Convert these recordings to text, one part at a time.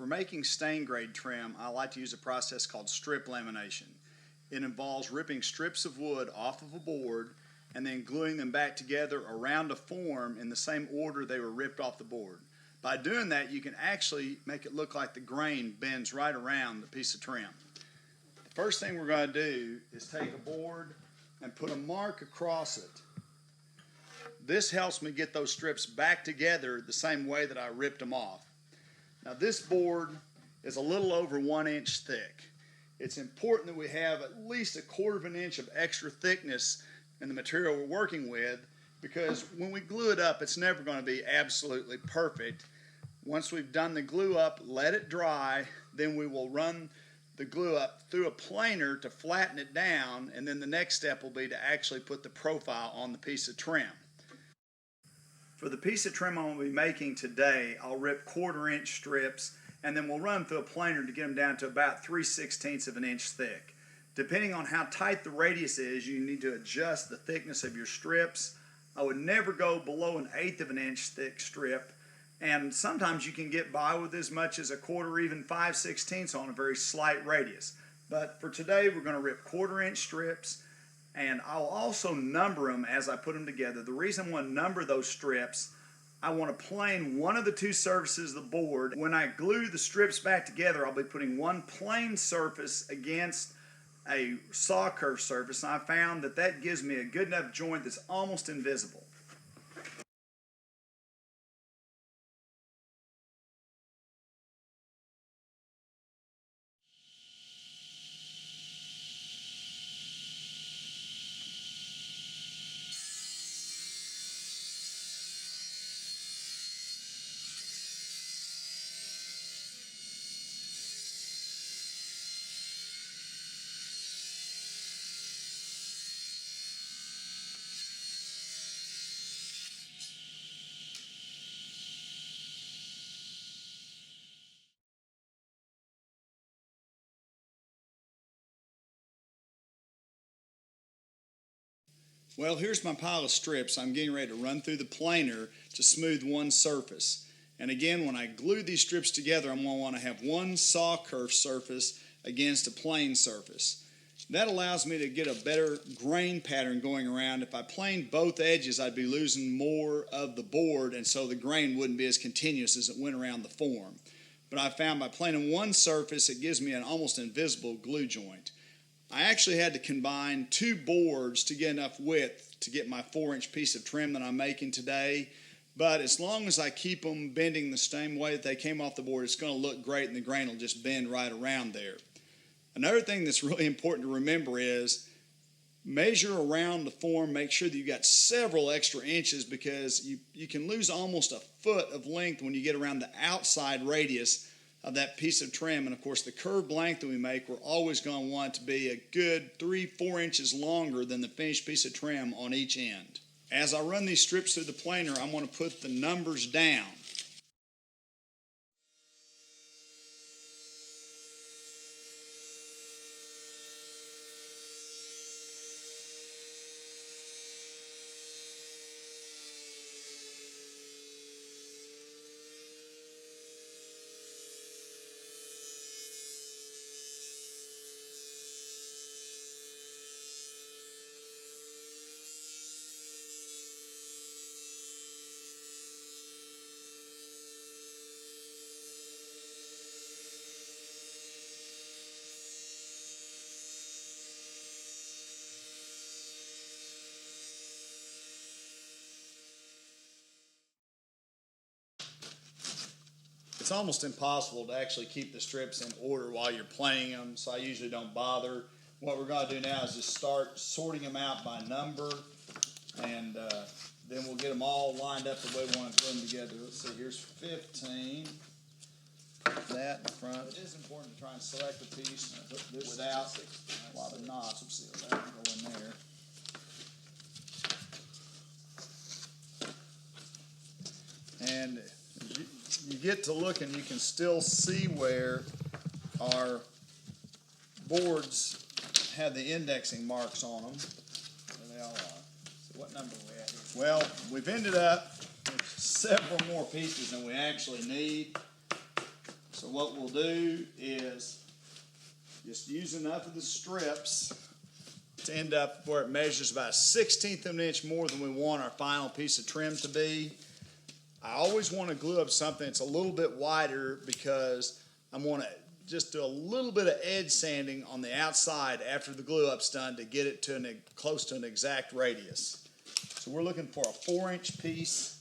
For making stain grade trim, I like to use a process called strip lamination. It involves ripping strips of wood off of a board and then gluing them back together around a form in the same order they were ripped off the board. By doing that, you can actually make it look like the grain bends right around the piece of trim. The first thing we're going to do is take a board and put a mark across it. This helps me get those strips back together the same way that I ripped them off. Now this board is a little over 1 inch thick. It's important that we have at least 1/4 of an inch of extra thickness in the material we're working with, because when we glue it up, it's never going to be absolutely perfect. Once we've done the glue up, let it dry, then we will run the glue up through a planer to flatten it down, and then the next step will be to actually put the profile on the piece of trim. For the piece of trim I'm going to be making today, I'll rip 1/4 inch strips and then we'll run them through a planer to get them down to about 3/16 of an inch thick. Depending on how tight the radius is, you need to adjust the thickness of your strips. I would never go below 1/8 of an inch thick strip, and sometimes you can get by with as much as 1/4, even 5/16 on a very slight radius. But for today, we're going to rip 1/4 inch strips, and I'll also number them as I put them together. The reason I want to number those strips, I want to plane one of the two surfaces of the board. When I glue the strips back together, I'll be putting one plane surface against a saw curve surface, and I found that that gives me a good enough joint that's almost invisible. Well, here's my pile of strips I'm getting ready to run through the planer to smooth one surface. And again, when I glue these strips together, I'm going to want to have one saw curve surface against a plane surface. That allows me to get a better grain pattern going around. If I planed both edges, I'd be losing more of the board, and so the grain wouldn't be as continuous as it went around the form. But I found by planing one surface, it gives me an almost invisible glue joint. I actually had to combine two boards to get enough width to get my 4-inch piece of trim that I'm making today. But as long as I keep them bending the same way that they came off the board, it's going to look great and the grain will just bend right around there. Another thing that's really important to remember is measure around the form. Make sure that you've got several extra inches, because you can lose almost 1 foot of length when you get around the outside radius of that piece of trim. And of course, the curved length that we make, we're always going to want it to be a good 3-4 inches longer than the finished piece of trim on each end. As I run these strips through the planer, I'm going to put the numbers down. It's almost impossible to actually keep the strips in order while you're planing them, so I usually don't bother. What we're going to do now is just start sorting them out by number, and then we'll get them all lined up the way we want to glue them together. Let's see, here's 15. Put that in front. It is important to try and select a piece without a lot of knots. Let's see if that can go in there. And you get to look and you can still see where our boards have the indexing marks on them. There they all are. So what number are we at here? Well, we've ended up with several more pieces than we actually need. So what we'll do is just use enough of the strips to end up where it measures about 1/16 of an inch more than we want our final piece of trim to be. I always want to glue up something that's a little bit wider because I want to just do a little bit of edge sanding on the outside after the glue up's done to get it to close to an exact radius. So we're looking for a 4-inch piece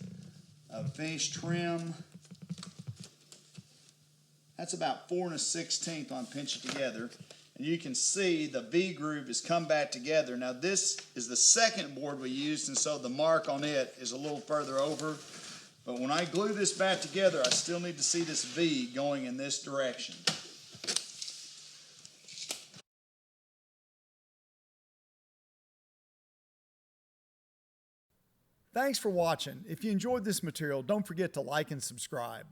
of finished trim. That's about 4 1/16 on pinch it together. And you can see the V groove has come back together. Now this is the second board we used, and so the mark on it is a little further over. But when I glue this back together, I still need to see this V going in this direction. Thanks for watching. If you enjoyed this material, don't forget to like and subscribe.